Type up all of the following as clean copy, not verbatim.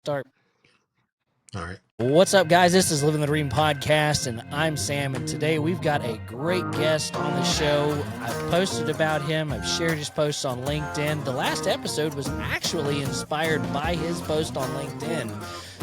start. All right. What's up, guys? This is Livin the Dream podcast, and I'm Sam. And today we've got a great guest on the show. I've posted about him. I've shared his posts on LinkedIn. The last episode was actually inspired by his post on LinkedIn.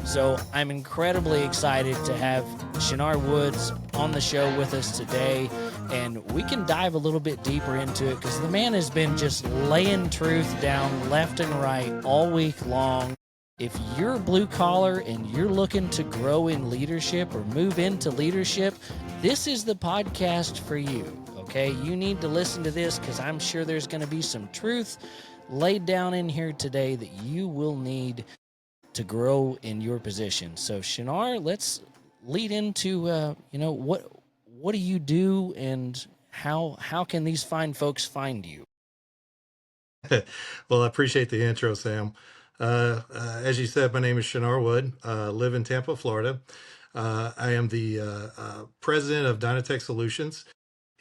So I'm incredibly excited to have Shenar Woods on the show with us today, and we can dive a little bit deeper into it because the man has been just laying truth down left and right all week long. If you're blue collar and you're looking to grow in leadership or move into leadership, this is the podcast for you, okay? You need to listen to this because I'm sure there's going to be some truth laid down in here today that you will need to grow in your position. So, Shenar, let's lead into, what do you do and how can these fine folks find you? Well, I appreciate the intro, Sam. As you said, my name is Shenar Wood. Live in Tampa, Florida. I am the president of Dynetek Solutions.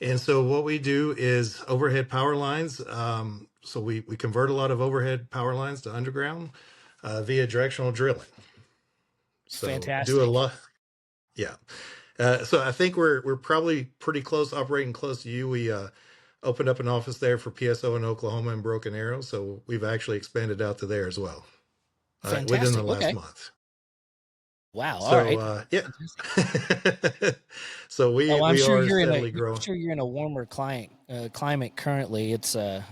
And so what we do is overhead power lines. So we convert a lot of overhead power lines to underground via directional drilling. So Fantastic. do a lot. Yeah. So I think we're probably pretty close, operating close to you. We opened up an office there for PSO in Oklahoma and Broken Arrow. So we've actually expanded out to there as well within the last month. Wow. So, all right. Yeah. So we I'm sure are you're steadily growing. I'm sure you're in a warmer climate currently. It's a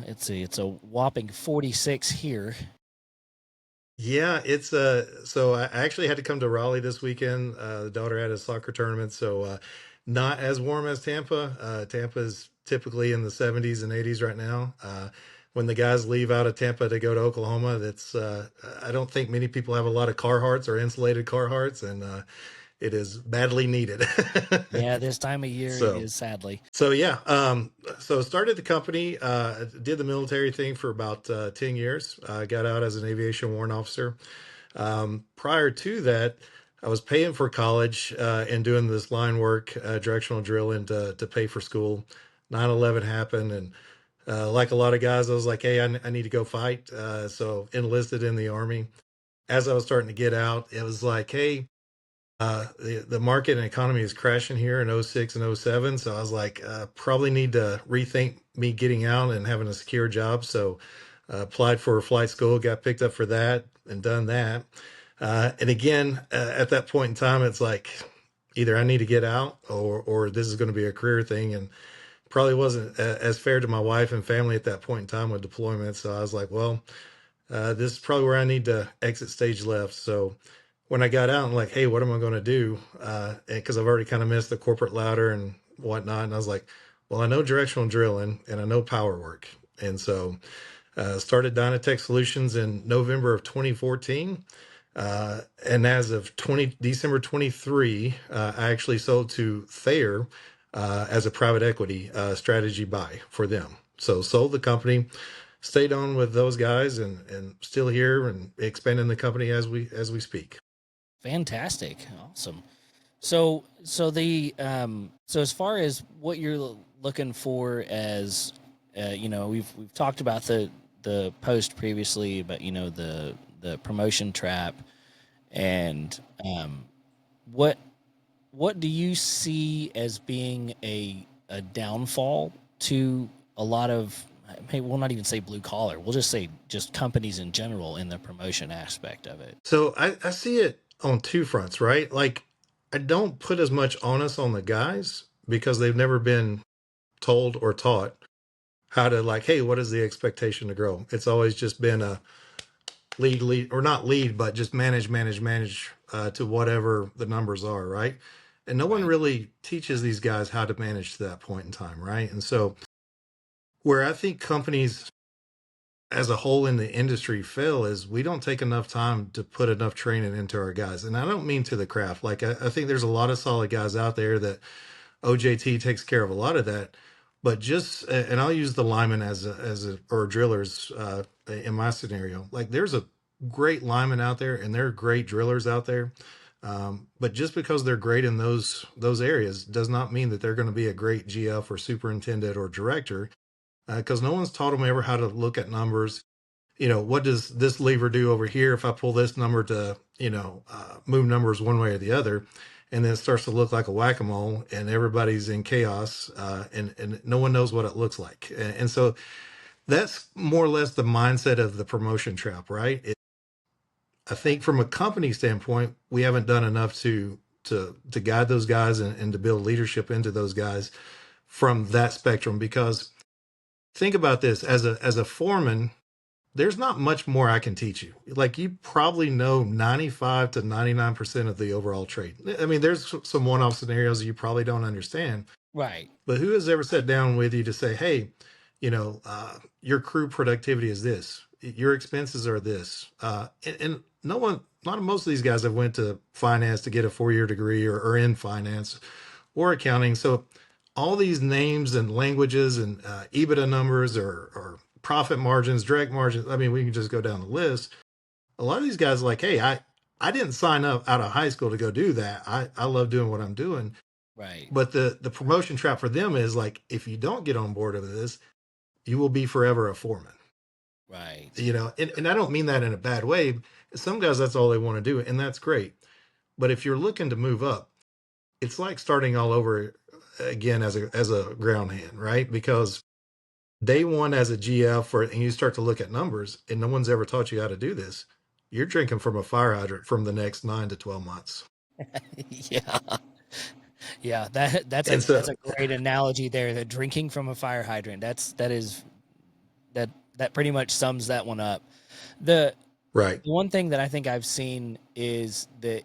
whopping 46 here. Yeah, it's so I actually had to come to Raleigh this weekend. The daughter had a soccer tournament, so not as warm as Tampa. Tampa's typically in the 70s and 80s right now. When the guys leave out of Tampa to go to Oklahoma, that's I don't think many people have a lot of Carhartts or insulated Carhartts, and it is badly needed. Yeah, this time of year it is, sadly. So yeah, so started the company, did the military thing for about 10 years. I got out as an aviation warrant officer. Prior to that, I was paying for college and doing this line work, directional drilling to pay for school. 9/11 happened, and like a lot of guys, I was like, hey, I need to go fight. So enlisted in the Army. As I was starting to get out, it was like, hey, the market and economy is crashing here in 06 and 07. So I was like, probably need to rethink me getting out and having a secure job. So applied for a flight school, got picked up for that and done that. And again, at that point in time, it's like either I need to get out or this is going to be a career thing. And probably wasn't as fair to my wife and family at that point in time with deployment. So I was like, well, this is probably where I need to exit stage left. So when I got out, I'm like, hey, what am I going to do? Because I've already kind of missed the corporate ladder and whatnot. And I was like, well, I know directional drilling and I know power work. And so started Dynetek Solutions in November of 2014. And as of December 23, I actually sold to Thayer as a private equity strategy buy for them. So sold the company, stayed on with those guys, and still here and expanding the company as we speak. Fantastic. Awesome. So as far as what you're looking for as, we've talked about the post previously about, the promotion trap and, what do you see as being a downfall to a lot of, we'll not even say blue collar, we'll just say just companies in general in the promotion aspect of it? So I see it on two fronts, right? Like I don't put as much onus on the guys because they've never been told or taught how to like, hey, what is the expectation to grow? It's always just been a lead, or not lead, but just manage to whatever the numbers are, right? And no one really teaches these guys how to manage to that point in time, right? And so where I think companies as a whole in the industry fail is we don't take enough time to put enough training into our guys. And I don't mean to the craft. Like I think there's a lot of solid guys out there that OJT takes care of a lot of that. But just, and I'll use the lineman or drillers in my scenario. Like there's a great lineman out there and there are great drillers out there. But just because they're great in those areas does not mean that they're going to be a great GF or superintendent or director, because no one's taught them ever how to look at numbers, what does this lever do over here if I pull this number to, move numbers one way or the other? And then it starts to look like a whack-a-mole and everybody's in chaos, and no one knows what it looks like. And so that's more or less the mindset of the promotion trap, right? I think from a company standpoint, we haven't done enough to guide those guys and to build leadership into those guys from that spectrum. Because think about this, as a foreman, there's not much more I can teach you. Like, you probably know 95 to 99% of the overall trade. I mean, there's some one-off scenarios you probably don't understand, Right. but who has ever sat down with you to say, hey, your crew productivity is this, your expenses are this, and no one, not most of these guys have went to finance to get a 4-year degree or in finance or accounting. So all these names and languages and EBITDA numbers or profit margins, direct margins. I mean, we can just go down the list. A lot of these guys are like, hey, I didn't sign up out of high school to go do that. I love doing what I'm doing. Right. But the promotion trap for them is like, if you don't get on board with this, you will be forever a foreman. Right. And I don't mean that in a bad way. Some guys, that's all they want to do, and that's great. But if you're looking to move up, it's like starting all over again as a ground hand, right? Because day one as a GF, and you start to look at numbers, and no one's ever taught you how to do this, you're drinking from a fire hydrant from the next 9 to 12 months. Yeah. Yeah, that's And so, a great analogy there. That drinking from a fire hydrant. That pretty much sums that one up. The right. one thing that I think I've seen is that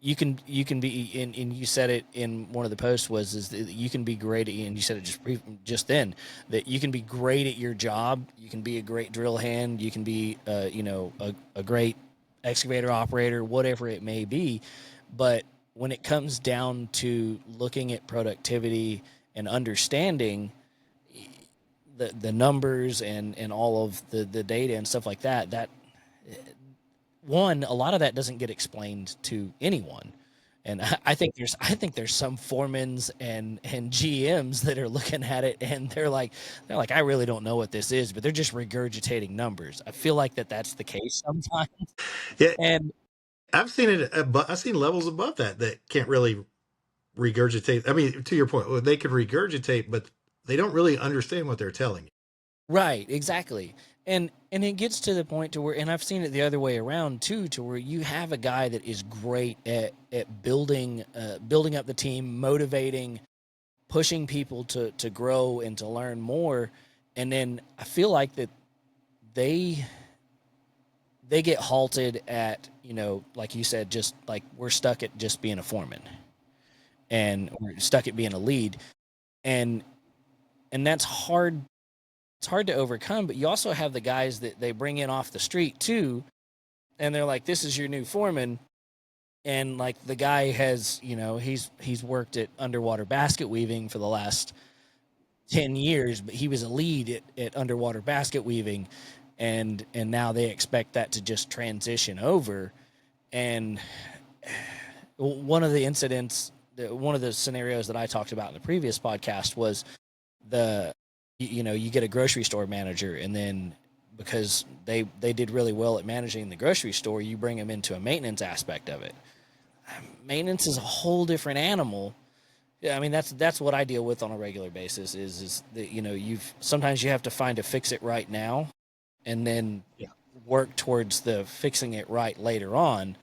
you can be and you said it in one of the posts is that you can be great at, and you said it just then, that you can be great at your job. You can be a great drill hand. You can be a great excavator operator, whatever it may be. But when it comes down to looking at productivity and understanding the numbers and all of the data and stuff like that, a lot of that doesn't get explained to anyone. And I think there's some foremans and GMs that are looking at it and they're like, I really don't know what this is, but they're just regurgitating numbers. I feel like that's the case sometimes. Yeah, And I've seen it, but I've seen levels above that can't really regurgitate. I mean, to your point, they could regurgitate, but they don't really understand what they're telling you. right, exactly. And it gets to the point to where, and I've seen it the other way around too, to where you have a guy that is great at building up the team, motivating, pushing people to grow and to learn more, and then I feel like that they get halted at, like you said, just like we're stuck at just being a foreman, and we're stuck at being a lead, and that's hard. It's hard to overcome, but you also have the guys that they bring in off the street too, and they're like, this is your new foreman. And like the guy has, he's worked at underwater basket weaving for the last 10 years, but he was a lead at underwater basket weaving. And now they expect that to just transition over. And one of the one of the scenarios that I talked about in the previous podcast was you get a grocery store manager, and then because they did really well at managing the grocery store, you bring them into a maintenance aspect of it. Maintenance is a whole different animal. Yeah, I mean that's what I deal with on a regular basis. Is that sometimes you have to find a fix it right now, and then work towards the fixing it right later on.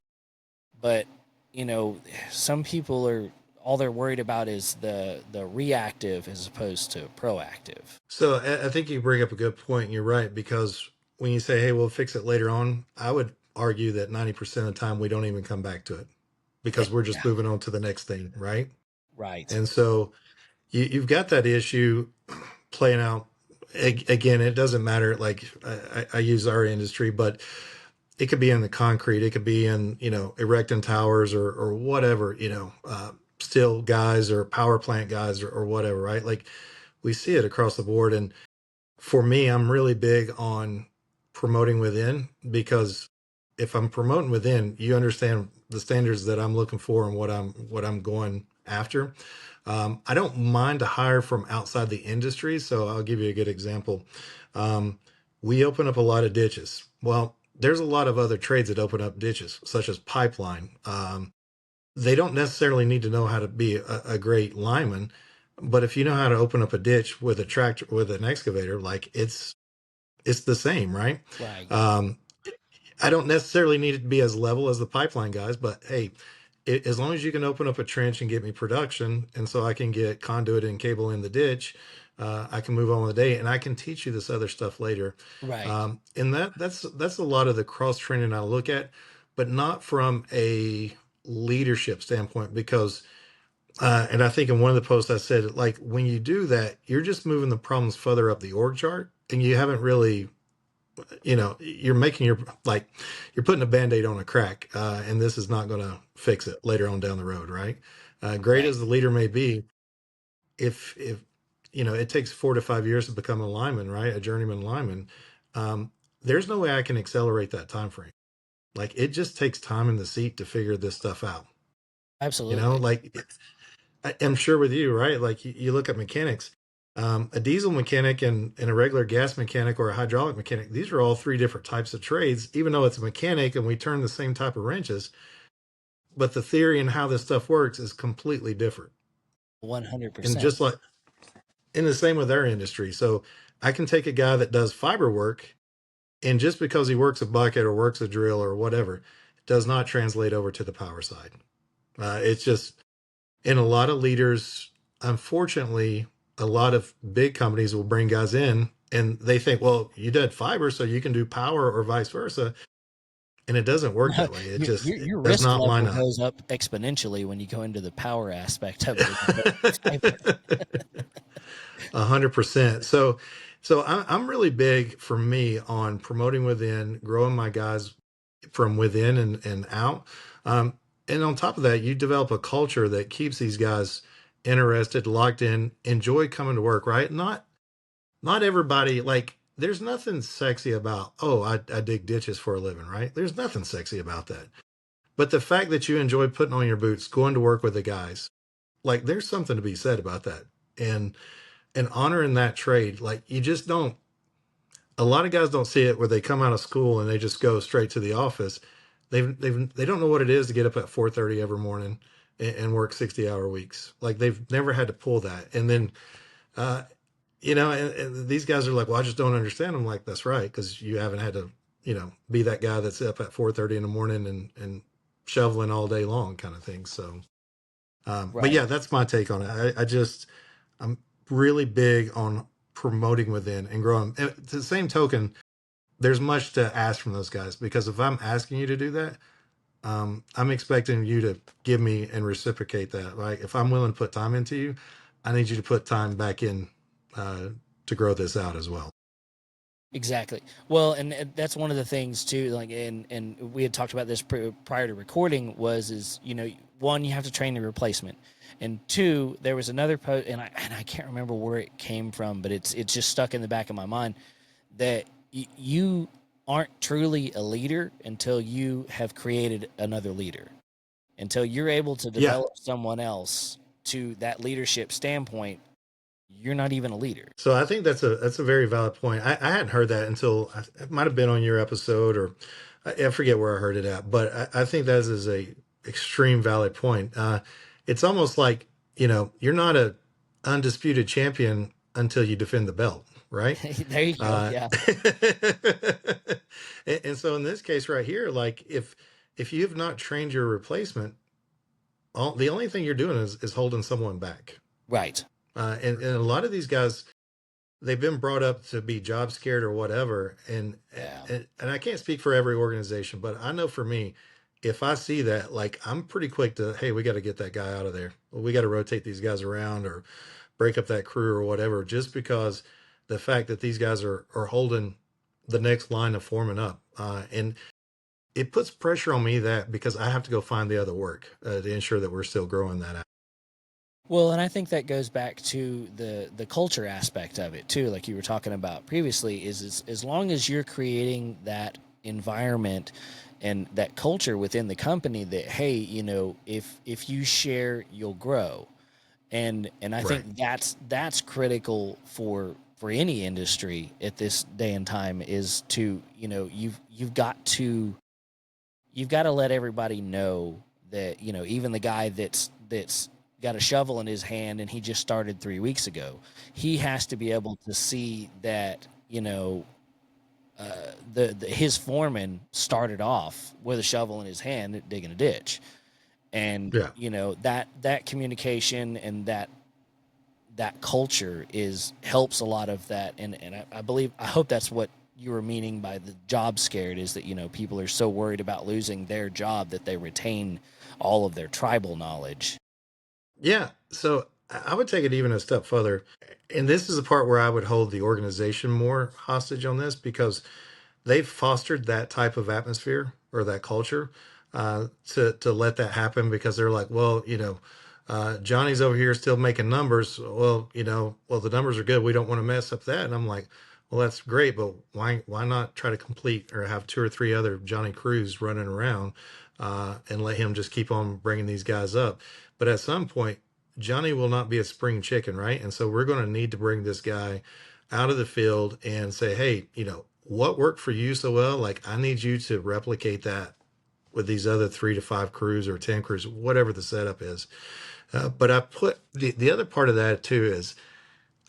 But some people are, all they're worried about is the reactive as opposed to proactive. So I think you bring up a good point, and you're right, because when you say, hey, we'll fix it later on, I would argue that 90% of the time we don't even come back to it because we're just moving on to the next thing, right? Right. And so you've got that issue playing out. Again, it doesn't matter. Like I use our industry, but it could be in the concrete. It could be in, erecting towers or whatever, steel guys or power plant guys or whatever, right? Like we see it across the board. And for me, I'm really big on promoting within, because if I'm promoting within, you understand the standards that I'm looking for and what I'm going after. I don't mind to hire from outside the industry. So I'll give you a good example. we open up a lot of ditches. Well, there's a lot of other trades that open up ditches, such as pipeline. They don't necessarily need to know how to be a great lineman, but if you know how to open up a ditch with a tractor, with an excavator, like it's the same, right? Right. Um, I don't necessarily need it to be as level as the pipeline guys, but hey, as long as you can open up a trench and get me production, and so I can get conduit and cable in the ditch, I can move on with the day, and I can teach you this other stuff later. Right. And that's a lot of the cross training I look at, but not from a leadership standpoint, because and I think in one of the posts I said, like, when you do that, you're just moving the problems further up the org chart, and you haven't really, you're making your, like, you're putting a band-aid on a crack, and this is not going to fix it later on down the road, right? Great Right. as the leader may be, if it takes 4 to 5 years to become a lineman, right, a journeyman lineman, um, there's no way I can accelerate that time frame. Like, it just takes time in the seat to figure this stuff out. Absolutely. Like, I'm sure with you, right? Like, you look at mechanics, a diesel mechanic and a regular gas mechanic or a hydraulic mechanic. These are all three different types of trades, even though it's a mechanic and we turn the same type of wrenches. But the theory and how this stuff works is completely different. And 100%. just like in the same with our industry. So I can take a guy that does fiber work, and just because he works a bucket or works a drill or whatever, it does not translate over to the power side. It's just, and a lot of leaders, unfortunately, a lot of big companies will bring guys in and they think, well, you did fiber, so you can do power or vice versa. And it doesn't work that way. your, It your your does risk not line level up. goes up exponentially when you go into the power aspect of it. If you go with fiber. 100%. So I'm really big for me on promoting within, growing my guys from within and out. And on top of that, you develop a culture that keeps these guys interested, locked in, enjoy coming to work, right? Not everybody, like, there's nothing sexy about, oh, I dig ditches for a living, right? There's nothing sexy about that. But the fact that you enjoy putting on your boots, going to work with the guys, like, there's something to be said about that. And honoring that trade, like, you just don't, a lot of guys don't see it where they come out of school and they just go straight to the office. They don't know what it is to get up at 4:30 every morning and work 60-hour weeks. Like, they've never had to pull that. And then, uh, and these guys are like, well, I just don't understand. I'm like, that's right, because you haven't had to, be that guy that's up at 4:30 in the morning and shoveling all day long, kind of thing. So, but Right. yeah, that's my take on it. I'm really big on promoting within and growing. And to the same token, there's much to ask from those guys, because if I'm asking you to do that, I'm expecting you to give me and reciprocate that. Like, if I'm willing to put time into you, I need you to put time back in uh, to grow this out as well. Exactly. Well, and that's one of the things too. Like, and we had talked about this prior to recording. Is one, you have to train the replacement, and two, there was another post, and I can't remember where it came from, but it's just stuck in the back of my mind that you aren't truly a leader until you have created another leader, until you're able to Yeah. develop someone else to that leadership standpoint. You're not even a leader. So I think that's a very valid point. I hadn't heard that until it might have been on your episode, or I forget where I heard it at, but I think that is a extreme valid point. It's almost like, you're not a undisputed champion until you defend the belt, right? There you go. Uh, Yeah. and so in this case right here, like, if you have not trained your replacement, the only thing you're doing is holding someone back. Right. And a lot of these guys, they've been brought up to be job scared or whatever. Yeah. And I can't speak for every organization, but I know for me, if I see that, like, I'm pretty quick to, hey, we got to get that guy out of there. We got to rotate these guys around or break up that crew or whatever, just because the fact that these guys are holding the next line of foreman up. And it puts pressure on me, that because I have to go find the other work to ensure that we're still growing that out. Well, and I think that goes back to the culture aspect of it too, like you were talking about previously. Is as long as you're creating that environment and that culture within the company that, hey, if you share, you'll grow, and I Right. think that's critical for for any industry at this day and time is to, you've got to let everybody know that, even the guy that's got a shovel in his hand and he just started 3 weeks ago, he has to be able to see that, his foreman started off with a shovel in his hand digging a ditch. And Yeah. that communication and that culture is helps a lot of that. And I hope that's what you were meaning by the job scared, is that, people are so worried about losing their job that they retain all of their tribal knowledge. Yeah. So I would take it even a step further. And this is the part where I would hold the organization more hostage on this, because they've fostered that type of atmosphere or that culture, to let that happen, because they're like, well, Johnny's over here still making numbers. Well, well, the numbers are good. We don't want to mess up that. And I'm like, well, that's great, but why not try to complete or have two or three other Johnny Crews running around, and let him just keep on bringing these guys up. But at some point, Johnny will not be a spring chicken, right? And so we're going to need to bring this guy out of the field and say, hey, what worked for you so well? Like, I need you to replicate that with these other 3 to 5 crews or 10 crews, whatever the setup is. But I put the other part of that too is,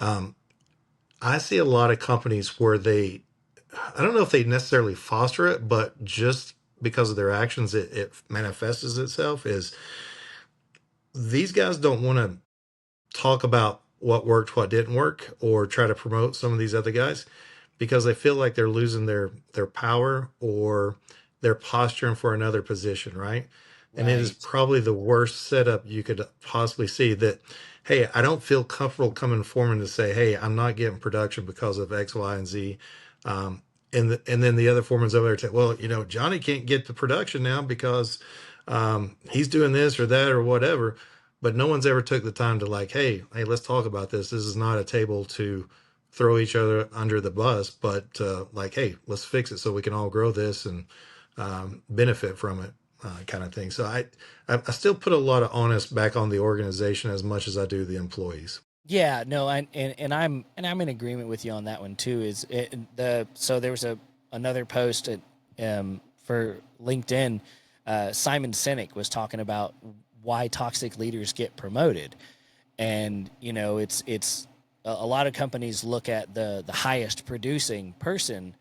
um, I see a lot of companies where I don't know if they necessarily foster it, but just because of their actions, it manifests itself. Is these guys don't want to talk about what worked, what didn't work, or try to promote some of these other guys, because they feel like they're losing their power, or they're posturing for another position, right? And it is Right. probably the worst setup you could possibly see. That, hey, I don't feel comfortable coming forward to say, hey, I'm not getting production because of X, Y, and Z. Um, and then the other foreman's over there saying, well, Johnny can't get the production now because, he's doing this or that or whatever. But no one's ever took the time to, like, hey, let's talk about this. This is not a table to throw each other under the bus, but, like, hey, let's fix it so we can all grow this and, benefit from it, kind of thing. So I still put a lot of onus back on the organization as much as I do the employees. Yeah, no, and I'm in agreement with you on that one too. So there was another post for LinkedIn. Simon Sinek was talking about why toxic leaders get promoted, and it's a lot of companies look at the highest producing person,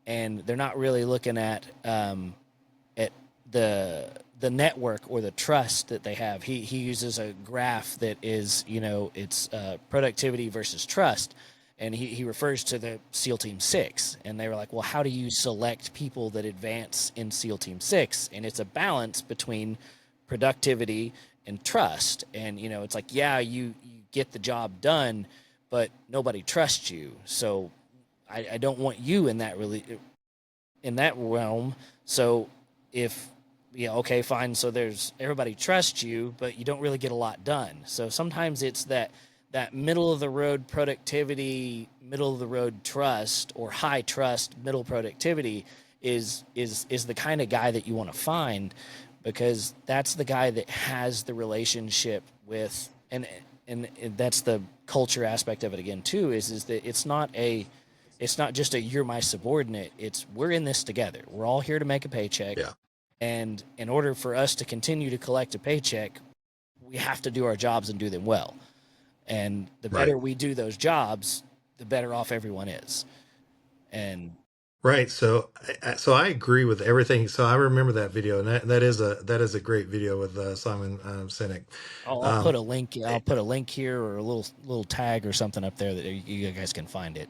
and they're not really looking at the network or the trust that they have. He uses a graph that is, it's productivity versus trust, and he refers to the SEAL Team 6. And they were like, well, how do you select people that advance in SEAL Team 6? And it's a balance between productivity and trust. And it's like, yeah, you get the job done, but nobody trusts you. So I don't want you in that realm. So if yeah, okay, fine. So there's everybody trusts you, but you don't really get a lot done. So sometimes it's that middle of the road productivity, middle of the road trust, or high trust, middle productivity is the kind of guy that you want to find, because that's the guy that has the relationship with, and that's the culture aspect of it again too, is that it's not just a you're my subordinate. It's we're in this together. We're all here to make a paycheck. Yeah. And in order for us to continue to collect a paycheck, we have to do our jobs and do them well. And the Right. better we do those jobs, the better off everyone is. And Right. So, I agree with everything. So I remember that video, and that is a great video with, Simon, Sinek. I'll put Um, a link. I'll put a link here or a little tag or something up there that you guys can find it.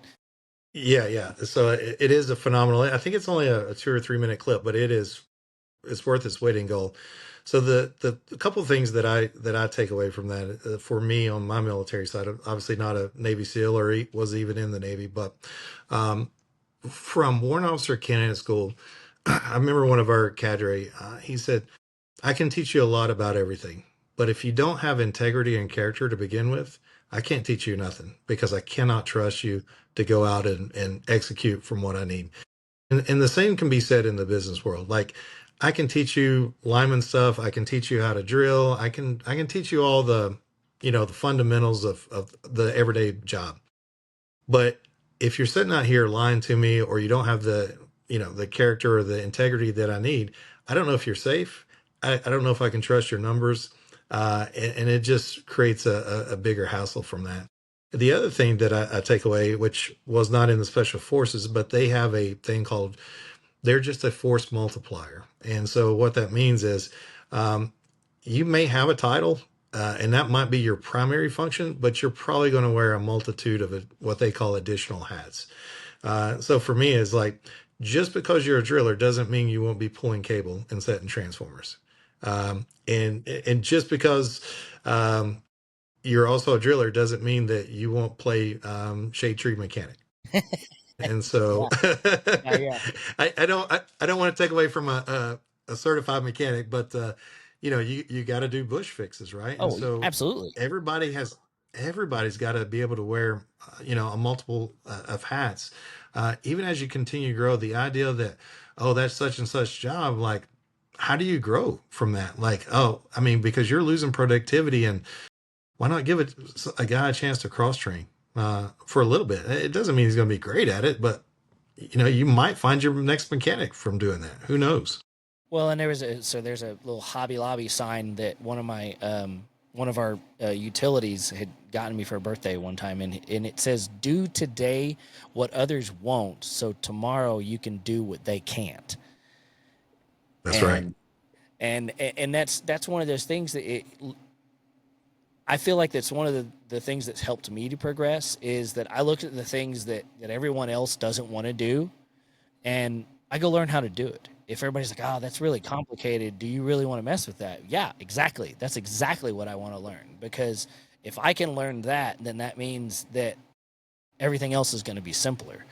yeah, yeah. So it is a phenomenal. I think it's only a 2 or 3 minute clip, but it's worth its weight in gold. So the couple of things that I take away from that, for me on my military side, I'm obviously not a Navy SEAL or was even in the Navy, but, um, from Warrant Officer Candidate School, I remember one of our cadre, he said, I can teach you a lot about everything, but if you don't have integrity and character to begin with, I can't teach you nothing, because I cannot trust you to go out and execute from what I need. And the same can be said in the business world. Like, I can teach you lineman stuff. I can teach you how to drill. I can teach you all the, the fundamentals of the everyday job. But if you're sitting out here lying to me, or you don't have the, the character or the integrity that I need, I don't know if you're safe. I don't know if I can trust your numbers. And it just creates a bigger hassle from that. The other thing that I take away, which was not in the special forces, but they have a thing called, they're just a force multiplier. And so what that means is, um, you may have a title, and that might be your primary function, but you're probably going to wear a multitude of what they call additional hats. So for me, it's like, just because you're a driller doesn't mean you won't be pulling cable and setting transformers. And just because you're also a driller doesn't mean that you won't play shade tree mechanic. And so Yeah, yeah, yeah. I don't want to take away from a certified mechanic, but you got to do bush fixes, right? And Oh, so absolutely. everybody's got to be able to wear a multiple of hats. Even as you continue to grow, the idea that, oh, that's such and such job, like, how do you grow from that? Like, oh, I mean, because you're losing productivity, and why not give a guy a chance to cross train for a little bit? It doesn't mean he's going to be great at it, but you might find your next mechanic from doing that. Who knows? Well, and there's a little Hobby Lobby sign that one of our utilities had gotten me for a birthday one time, and it says, "Do today what others won't, so tomorrow you can do what they can't." That's right. And and that's one of those things that I feel like that's one of the things that's helped me to progress, is that I looked at the things that everyone else doesn't want to do, and I go learn how to do it. If everybody's like, "Oh, that's really complicated. Do you really want to mess with that?" Yeah, exactly. That's exactly what I want to learn, because if I can learn that, then that means that everything else is going to be simpler.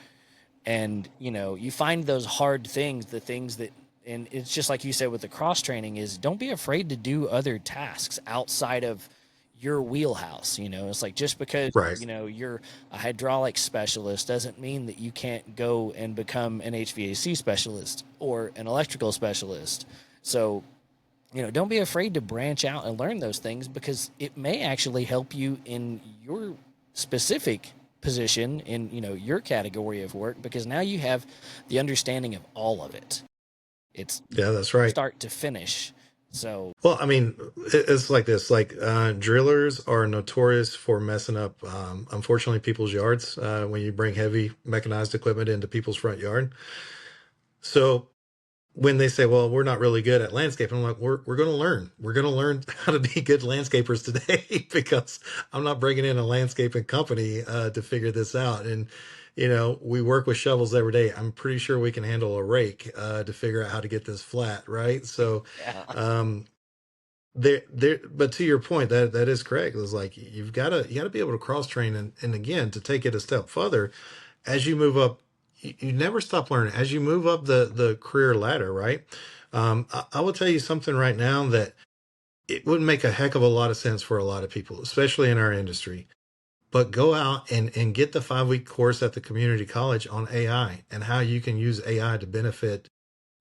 And you find those hard things, the things that, and it's just like you said with the cross training, is don't be afraid to do other tasks outside of your wheelhouse. It's like, just because Right. you're a hydraulic specialist doesn't mean that you can't go and become an HVAC specialist or an electrical specialist. So don't be afraid to branch out and learn those things, because it may actually help you in your specific position in your category of work, because now you have the understanding of all of it. It's Yeah, that's right. start to finish. So Well, I mean, it's like this. Like, drillers are notorious for messing up, unfortunately, people's yards when you bring heavy mechanized equipment into people's front yard. So when they say, "Well, we're not really good at landscaping," I'm like, "We're going to learn. We're going to learn how to be good landscapers today," because I'm not bringing in a landscaping company to figure this out. And we work with shovels every day. I'm pretty sure we can handle a rake to figure out how to get this flat, right? So, yeah, um, there. But to your point, that is correct. It's like, you got to be able to cross train, and again, to take it a step further, as you move up, you never stop learning as you move up the career ladder, right? I will tell you something right now that it would make a heck of a lot of sense for a lot of people, especially in our industry. But go out and get the 5-week course at the community college on AI, and how you can use AI to benefit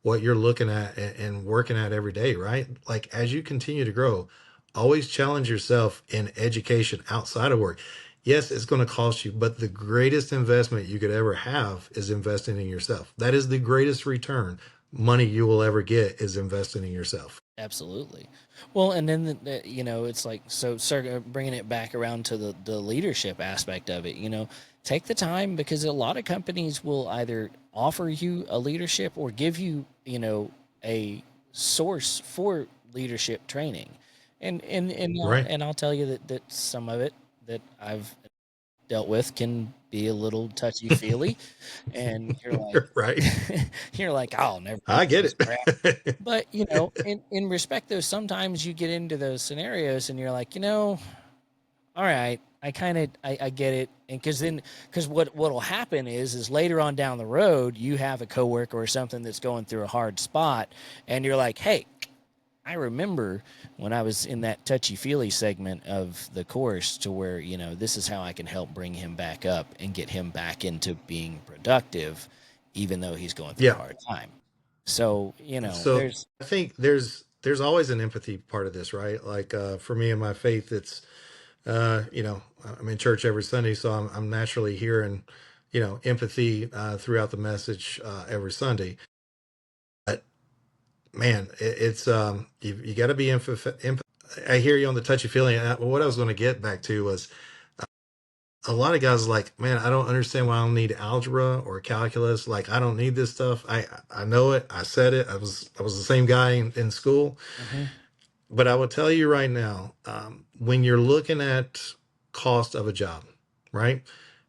what you're looking at and working at every day, right? Like, as you continue to grow, always challenge yourself in education outside of work. Yes, it's going to cost you, but the greatest investment you could ever have is investing in yourself. That is the greatest return money you will ever get, is investing in yourself. absolutely. Well, and then it's like, so start bringing it back around to the leadership aspect of it. Take the time, because a lot of companies will either offer you a leadership or give you a source for leadership training. Right. And I'll tell you that some of it that I've dealt with can be a little touchy feely, and you're like, Right. you're like, I'll never use I get this crap. it. But in respect, though, sometimes you get into those scenarios and you're like, all right, I get it. And because what'll happen is later on down the road, you have a coworker or something that's going through a hard spot, and you're like, hey, I remember when I was in that touchy feely segment of the course, to where this is how I can help bring him back up and get him back into being productive, even though he's going through a Yeah. hard time. So So there's I think there's always an empathy part of this, right? Like, for me and my faith, it's I'm in church every Sunday, so I'm naturally hearing empathy throughout the message every Sunday. But man, you got to be I hear you on the touchy feeling. What I was going to get back to was a lot of guys are like, man, I don't understand why I don't need algebra or calculus. Like, I don't need this stuff. I know it. I said it. I was the same guy in school. Hmm. But I will tell you right now, when you're looking at cost of a job, right?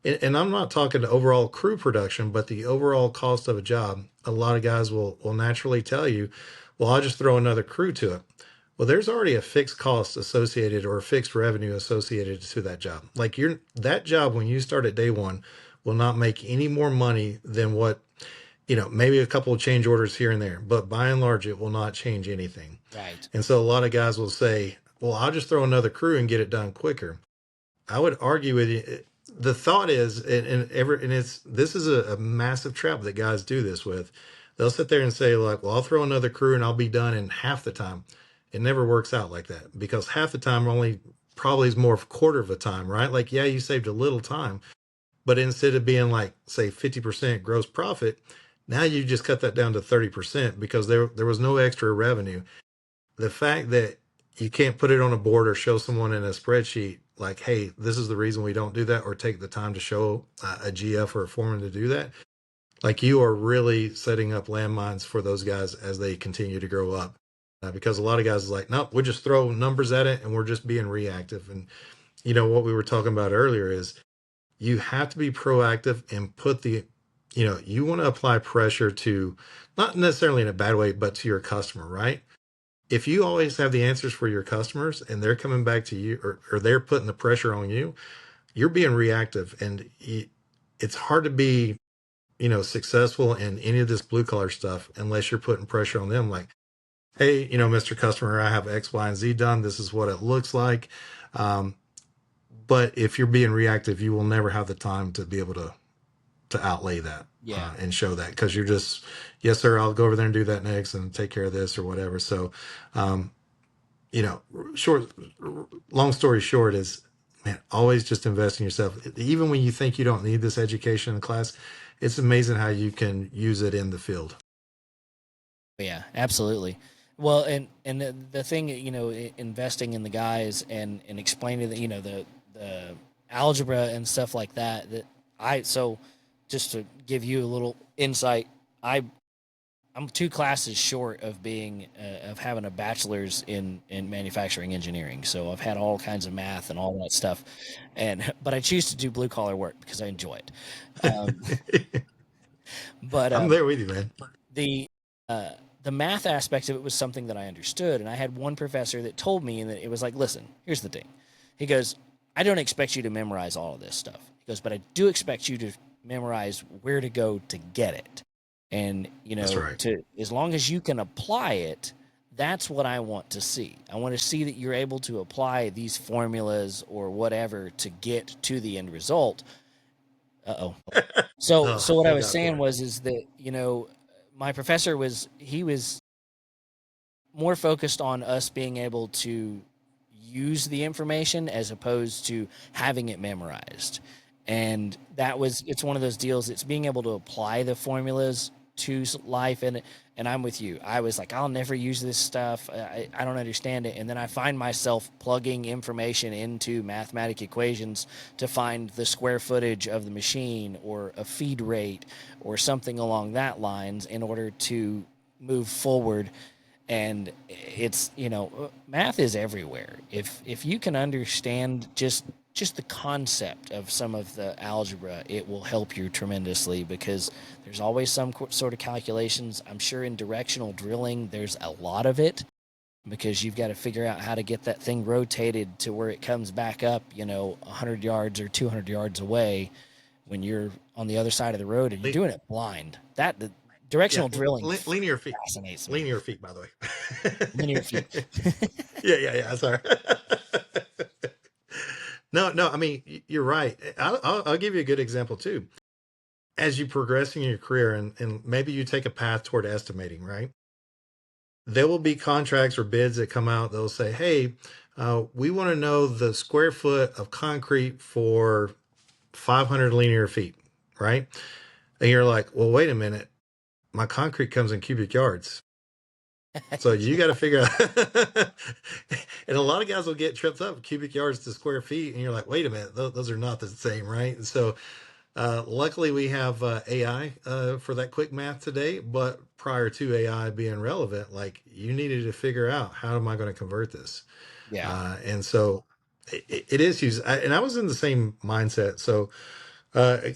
And I'm not talking to overall crew production, but the overall cost of a job. A lot of guys will naturally tell you, well, I'll just throw another crew to it. Well, there's already a fixed cost associated or a fixed revenue associated to that job. Like that job when you start at day one will not make any more money than what, maybe a couple of change orders here and there, but by and large, it will not change anything. Right. And so a lot of guys will say, well, I'll just throw another crew and get it done quicker. I would argue with you. The thought is, this is a massive trap that guys do this with. They'll sit there and say, like, well, I'll throw another crew and I'll be done in half the time. It never works out like that because half the time only probably is more of a quarter of a time, right? Like, yeah, you saved a little time, but instead of being like, say, 50% gross profit, now you just cut that down to 30% because there was no extra revenue. The fact that you can't put it on a board or show someone in a spreadsheet like, hey, this is the reason we don't do that, or take the time to show a GF or a foreman to do that, like you are really setting up landmines for those guys as they continue to grow up. Because a lot of guys are like, nope, we'll just throw numbers at it and we're just being reactive. And what we were talking about earlier is you have to be proactive and you want to apply pressure to, not necessarily in a bad way, but to your customer, right? If you always have the answers for your customers and they're coming back to you, or they're putting the pressure on you, you're being reactive. And it's hard to be, successful in any of this blue collar stuff unless you're putting pressure on them. Like, hey, Mr. Customer, I have X, Y, and Z done. This is what it looks like. Um, but if you're being reactive, you will never have the time to be able to outlay that Yeah. and show that, because you're just, yes, sir, I'll go over there and do that next and take care of this or whatever. So, um, short, long story short is, man, always just invest in yourself. Even when you think you don't need this education in class, it's amazing how you can use it in the field. Yeah, absolutely. Well, and the thing, investing in the guys and explaining that, the algebra and stuff like that, so just to give you a little insight, I'm 2 classes short of being of having a bachelor's in manufacturing engineering. So I've had all kinds of math and all that stuff, but I choose to do blue collar work because I enjoy it. Um, but I'm there with you, man. the uh, the math aspect of it was something that I understood, and I had one professor that told me, and that it was like, listen, here's the thing. He goes, I don't expect you to memorize all of this stuff. He goes, but I do expect you to memorize where to go to get it. And, That's right. to as long as you can apply it, that's what I want to see. I want to see that you're able to apply these formulas or whatever to get to the end result. Uh-oh. So what I was saying is that, my professor was more focused on us being able to use the information as opposed to having it memorized. And it's one of those deals. It's being able to apply the formulas to life. And I'm with you. I was like, I'll never use this stuff. I don't understand it. And then I find myself plugging information into mathematic equations to find the square footage of the machine or a feed rate or something along that lines in order to move forward. And it's, math is everywhere. If you can understand just the concept of some of the algebra, it will help you tremendously, because there's always some sort of calculations. I'm sure in directional drilling, there's a lot of it, because you've got to figure out how to get that thing rotated to where it comes back up, 100 yards or 200 yards away when you're on the other side of the road and you're doing it blind. The directional drilling linear feet fascinates me. Linear feet, by the way. Linear feet. yeah. Sorry. No. I mean, you're right. I'll give you a good example too. As you progress in your career, and maybe you take a path toward estimating, right? There will be contracts or bids that come out. They'll say, "Hey, we want to know the square foot of concrete for 500 linear feet." right? And you're like, well, wait a minute, my concrete comes in cubic yards. So you got to figure out, and a lot of guys will get tripped up cubic yards to square feet, and you're like, wait a minute, those are not the same, right? And so, luckily we have AI for that quick math today. But prior to AI being relevant, like you needed to figure out how am I going to convert this, Yeah. and so it is used. And I was in the same mindset. So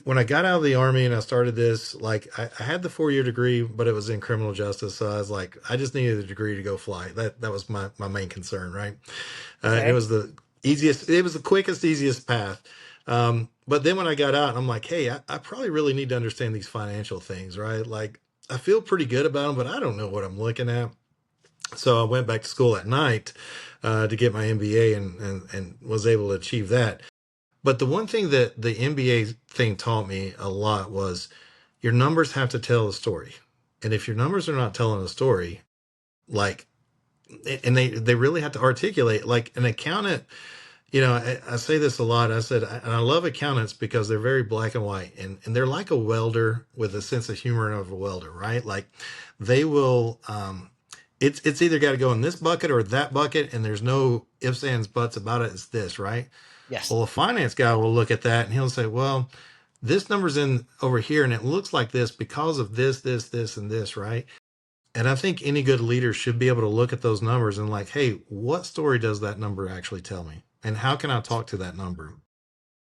when I got out of the army and I started this, like I had the 4-year degree, but it was in criminal justice. So I was like, I just needed a degree to go fly. That was my main concern, right? And it Okay. was the easiest, it was the quickest, easiest path. But then when I got out, I'm like, hey, I probably really need to understand these financial things, right? Like I feel pretty good about them, but I don't know what I'm looking at. So I went back to school at night to get my MBA and was able to achieve that. But the one thing that the MBA thing taught me a lot was your numbers have to tell a story. And if your numbers are not telling a story, like, and they really have to articulate, like an accountant, I say this a lot. I said, and I love accountants because they're very black and white, and they're like a welder with a sense of humor of a welder, right? Like they will, it's either got to go in this bucket or that bucket, and there's no ifs, ands, buts about it. It's this, right? Yes. Well, a finance guy will look at that and he'll say, well, this number's in over here and it looks like this because of this, and this, right? And I think any good leader should be able to look at those numbers and like, hey, what story does that number actually tell me? And how can I talk to that number?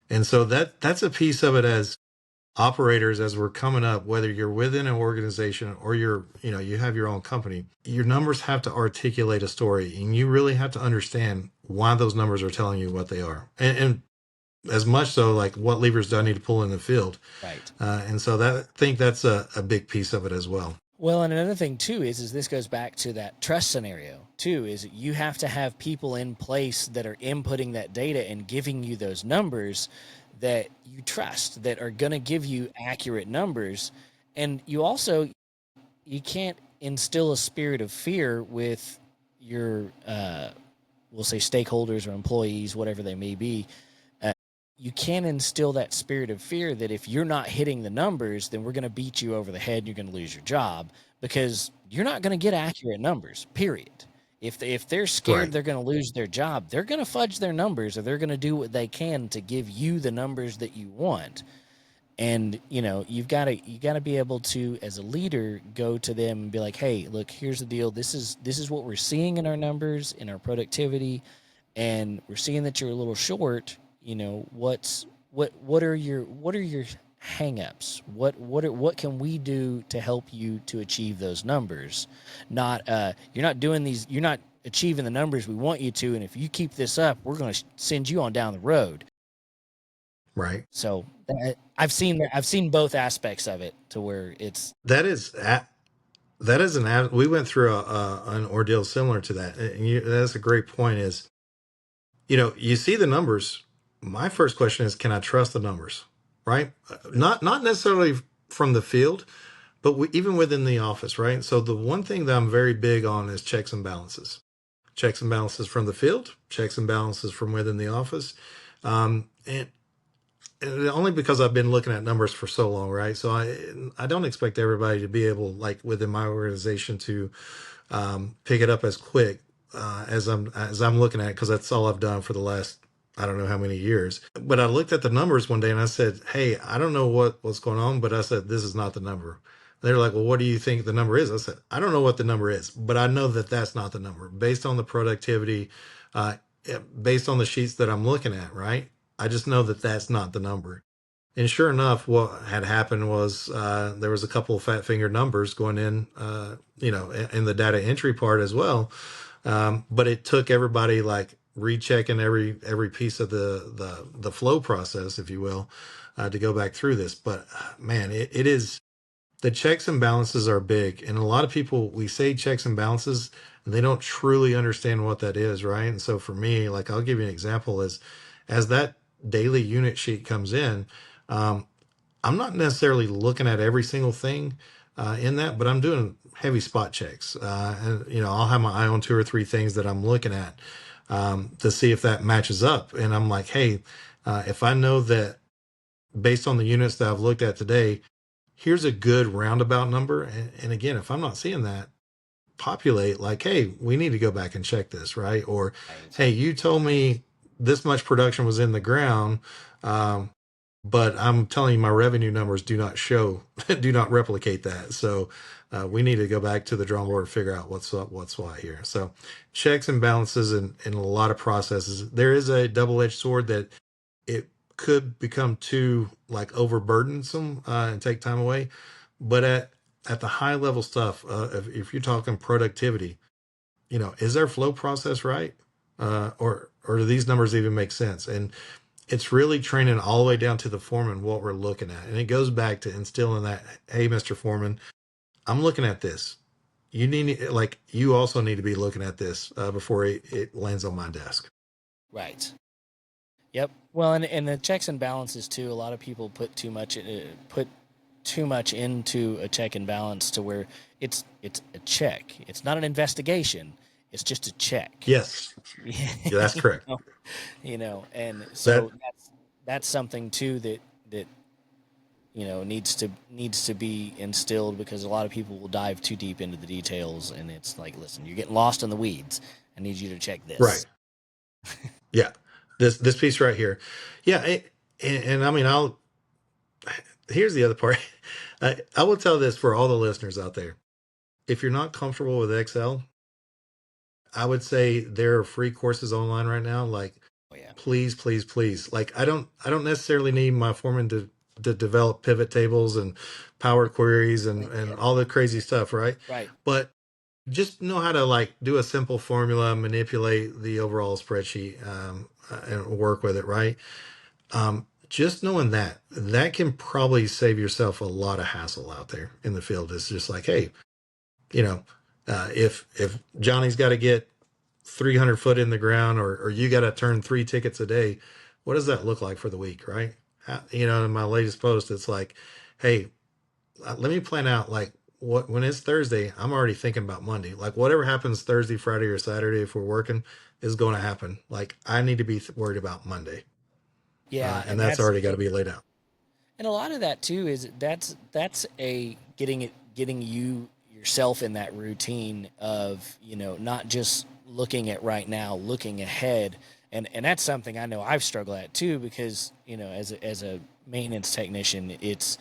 And so that's a piece of it as operators as we're coming up, whether you're within an organization or you have your own company, your numbers have to articulate a story and you really have to understand why those numbers are telling you what they are. And as much so like what levers do I need to pull in the field? Right. And so I think that's a big piece of it as well. Well, and another thing too is this goes back to that trust scenario too. Is you have to have people in place that are inputting that data and giving you those numbers that you trust, that are going to give you accurate numbers, and you can't instill a spirit of fear with your we'll say stakeholders or employees, whatever they may be. You can instill that spirit of fear that if you're not hitting the numbers, then we're going to beat you over the head and you're going to lose your job, because you're not going to get accurate numbers, period. If they're scared Right. they're going to lose their job, they're going to fudge their numbers, or they're going to do what they can to give you the numbers that you want. And you got to be able to, as a leader, go to them and be like, hey, look, here's the deal. This is what we're seeing in our numbers, in our productivity, and we're seeing that you're a little short. What are your hangups? What can we do to help you to achieve those numbers? Not you're not achieving the numbers we want you to, and if you keep this up, we're going to send you on down the road. Right. So I've seen both aspects of it to where it's That is that is we went through an ordeal similar to that. And that's a great point is, you see the numbers. My first question is, can I trust the numbers? Right? Not necessarily from the field, but even within the office, right? So the one thing that I'm very big on is checks and balances. Checks and balances from the field, checks and balances from within the office. And only because I've been looking at numbers for so long, right? So I don't expect everybody to be able, like within my organization, to pick it up as quick as I'm looking at it, because that's all I've done for the last I don't know how many years. But I looked at the numbers one day and I said, "Hey, I don't know what's going on," but I said, "This is not the number." They're like, "Well, what do you think the number is?" I said, "I don't know what the number is, but I know that that's not the number based on the productivity, uh, based on the sheets that I'm looking at, right? I just know that that's not the number." And sure enough, what had happened was there was a couple of fat finger numbers going in, in the data entry part as well. But it took everybody like rechecking every piece of the flow process, if you will, to go back through this. But man, it is the checks and balances are big, and a lot of people we say checks and balances, and they don't truly understand what that is, right? And so for me, like I'll give you an example as that daily unit sheet comes in. Um, I'm not necessarily looking at every single thing in that, but I'm doing heavy spot checks. And I'll have my eye on two or three things that I'm looking at to see if that matches up. And I'm like, hey, if I know that based on the units that I've looked at today, here's a good roundabout number. And again, if I'm not seeing that, populate like, hey, we need to go back and check this, right? Or, Right. hey, you told me this much production was in the ground, um, but I'm telling you my revenue numbers do not show, do not replicate that. So we need to go back to the drawing board and figure out what's up, what's what here. So checks and balances in a lot of processes. There is a double-edged sword that it could become too like overburdensome and take time away. But at the high level stuff, if you're talking productivity, is their flow process right? Or do these numbers even make sense? And it's really training all the way down to the foreman what we're looking at. And it goes back to instilling that, hey, Mr. Foreman, I'm looking at this. You also need to be looking at this before it lands on my desk. Right. Yep. Well, and the checks and balances too. A lot of people put too much into a check and balance to where it's a check. It's not an investigation. It's just a check. Yes, yeah, that's correct. And That so that's something too that needs to be instilled, because a lot of people will dive too deep into the details, and it's like, listen, you're getting lost in the weeds. I need you to check this. right. Yeah, this piece right here. Yeah, and I mean, here's the other part. I will tell this for all the listeners out there. If you're not comfortable with Excel, I would say there are free courses online right now. Like, Oh yeah. please, please, please. Like, I don't necessarily need my foreman to develop pivot tables and power queries and all the crazy stuff, right? Right. But just know how to like do a simple formula, manipulate the overall spreadsheet, and work with it, right? Just knowing that can probably save yourself a lot of hassle out there in the field. It's just like, hey, you know, if Johnny's got to get 300 foot in the ground, or you got to turn 3 tickets a day, what does that look like for the week, right? In my latest post, it's like, hey, let me plan out like when it's Thursday, I'm already thinking about Monday. Like whatever happens Thursday, Friday, or Saturday, if we're working, is going to happen. Like I need to be worried about Monday, Yeah, and that's already got to be laid out. and a lot of that too is that's a getting you yourself in that routine of not just looking at right now, looking ahead, and that's something I know I've struggled at too, because as a maintenance technician, it's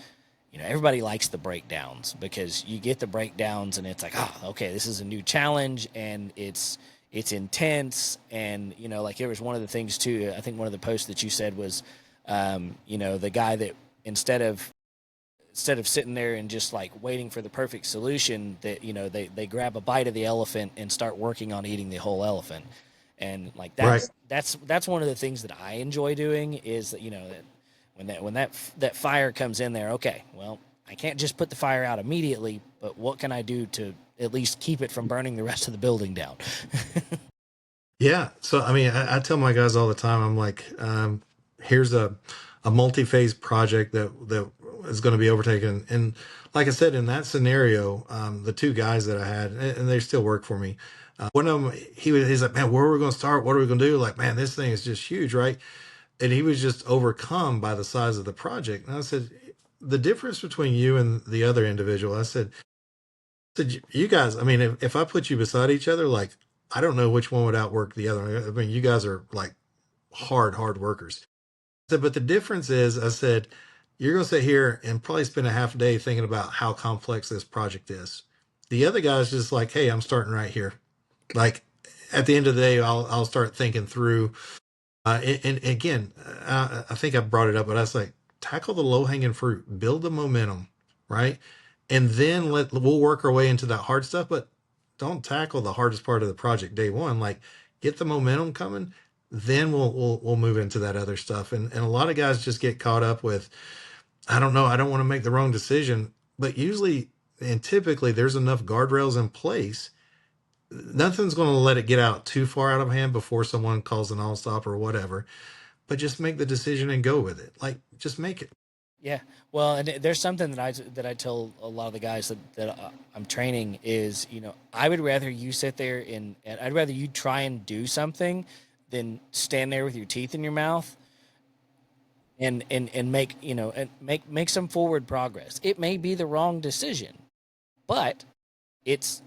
everybody likes the breakdowns, because you get the breakdowns and it's like, okay, this is a new challenge, and it's intense. And like there was one of the things too, I think one of the posts that you said was the guy that instead of sitting there and just like waiting for the perfect solution, that they grab a bite of the elephant and start working on eating the whole elephant. And like Right. that's one of the things that I enjoy doing, is that that when that fire comes in there, okay, well, I can't just put the fire out immediately, but what can I do to at least keep it from burning the rest of the building down? Yeah. So, I mean, I tell my guys all the time, I'm like, here's a multi-phase project that is going to be overtaken. And like I said, in that scenario, the 2 guys that I had, and they still work for me, one of them, he's like, man, where are we going to start? What are we going to do? Like, man, this thing is just huge, right? And he was just overcome by the size of the project. And I said, the difference between you and the other individual, I said, you guys, I mean, if I put you beside each other, like, I don't know which one would outwork the other. I mean, you guys are like hard workers. I said, but the difference is, I said, you're going to sit here and probably spend a half a day thinking about how complex this project is. The other guy's just like, hey, I'm starting right here. Like at the end of the day, I'll start thinking through. And again, I think I brought it up, but I was like, tackle the low hanging fruit, build the momentum, right? And then we'll work our way into that hard stuff, but don't tackle the hardest part of the project day one. Like get the momentum coming, then we'll move into that other stuff. And a lot of guys just get caught up with, I don't know, I don't want to make the wrong decision. But usually and typically there's enough guardrails in place. Nothing's going to let it get out too far out of hand before someone calls an all stop or whatever. But just make the decision and go with it. Like just make it. Yeah, well, and there's something that I tell a lot of the guys that I'm training is, I would rather you sit there and I'd rather you try and do something than stand there with your teeth in your mouth and make, and make some forward progress. It may be the wrong decision, but it's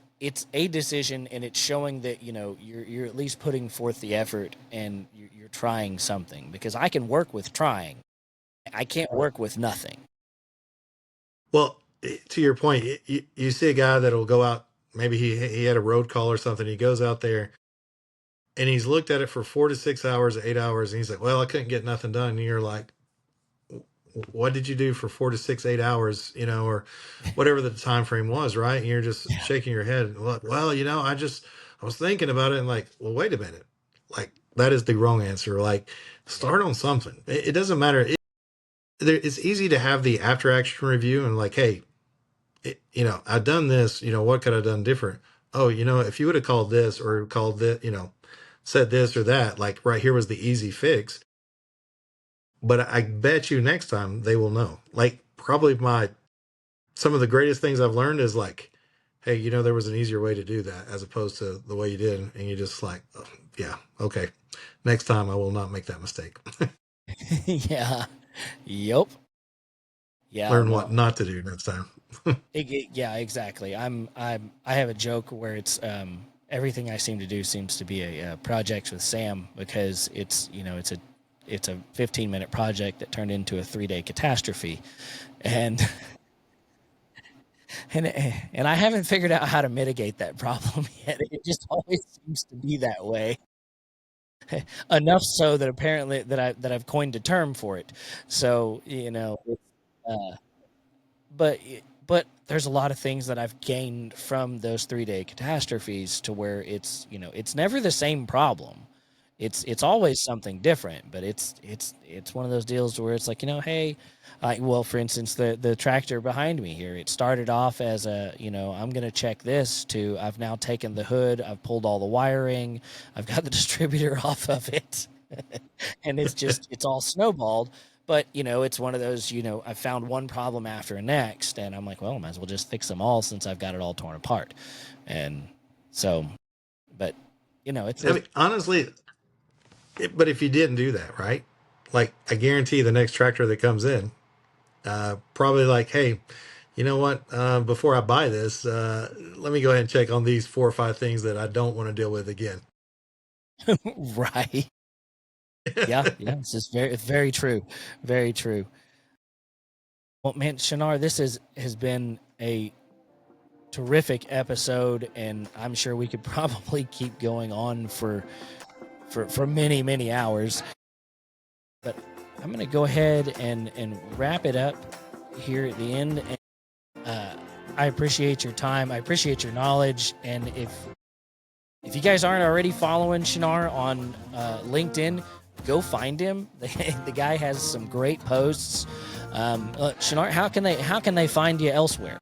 a decision, and it's showing that you're at least putting forth the effort, and you're trying something. Because I can work with trying, I can't work with nothing. Well, to your point, you see a guy that'll go out. Maybe he had a road call or something. He goes out there and he's looked at it for 4 to 6 hours, 8 hours, and he's like, "Well, I couldn't get nothing done." And you're like, "What did you do for 4 to 6, 8 hours?" Or whatever the time frame was, right? And you're just Yeah. shaking your head. Well, I was thinking about it, and like, well, wait a minute, like that is the wrong answer. Like, start on something. It doesn't matter. It's easy to have the after action review and like, hey, I've done this, what could I have done different? Oh, if you would have called this or called this, said this or that, like right here was the easy fix. But I bet you next time they will know. Like probably some of the greatest things I've learned is like, hey, there was an easier way to do that as opposed to the way you did. And you just like, oh, yeah, okay. Next time I will not make that mistake. Yeah. Yep. Yeah. Learn what Well, not to do next time. yeah, exactly. I have a joke where it's everything I seem to do seems to be a project with Sam, because it's a 15-minute project that turned into a 3-day catastrophe, and and I haven't figured out how to mitigate that problem yet. It just always seems to be that way. Enough so that apparently I've coined a term for it. So uh, but but there's a lot of things that I've gained from those 3-day catastrophes, to where it's never the same problem. It's always something different, but it's one of those deals where it's like, hey, well, for instance, the tractor behind me here, it started off as I'm going to check this, to I've now taken the hood, I've pulled all the wiring, I've got the distributor off of it, and it's all snowballed. But it's one of those, I found one problem after the next, and I'm like, well, I might as well just fix them all since I've got it all torn apart. And so, but it's I mean, honestly, but if you didn't do that, right? Like, I guarantee the next tractor that comes in, probably like, hey, you know what? Before I buy this, let me go ahead and check on these 4 or 5 things that I don't want to deal with again. right. Yeah, yeah, it's very true, very true. Well, man, Shenar, this has been a terrific episode, and I'm sure we could probably keep going on for many hours. But I'm going to go ahead and wrap it up here at the end. And I appreciate your time. I appreciate your knowledge. And if you guys aren't already following Shenar on LinkedIn, go find him. The guy has some great posts. Shenar, how can they find you elsewhere?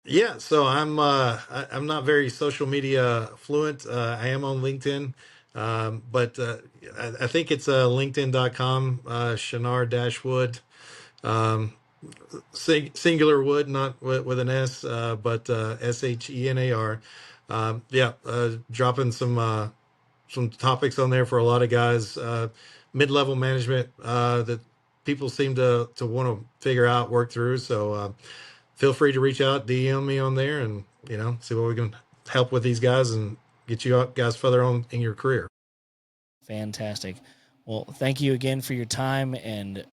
Yeah, so I'm not very social media fluent. I am on LinkedIn, but I think it's linkedin.com, Shenar-Wood, um, singular wood, not with an S, but Shenar. Yeah, dropping some topics on there for a lot of guys, mid-level management that people seem to want to figure out, work through. So feel free to reach out, DM me on there, and see what we can help with these guys and get you guys further on in your career. Fantastic. Well, thank you again for your time, and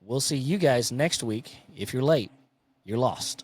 we'll see you guys next week. If you're late, you're lost.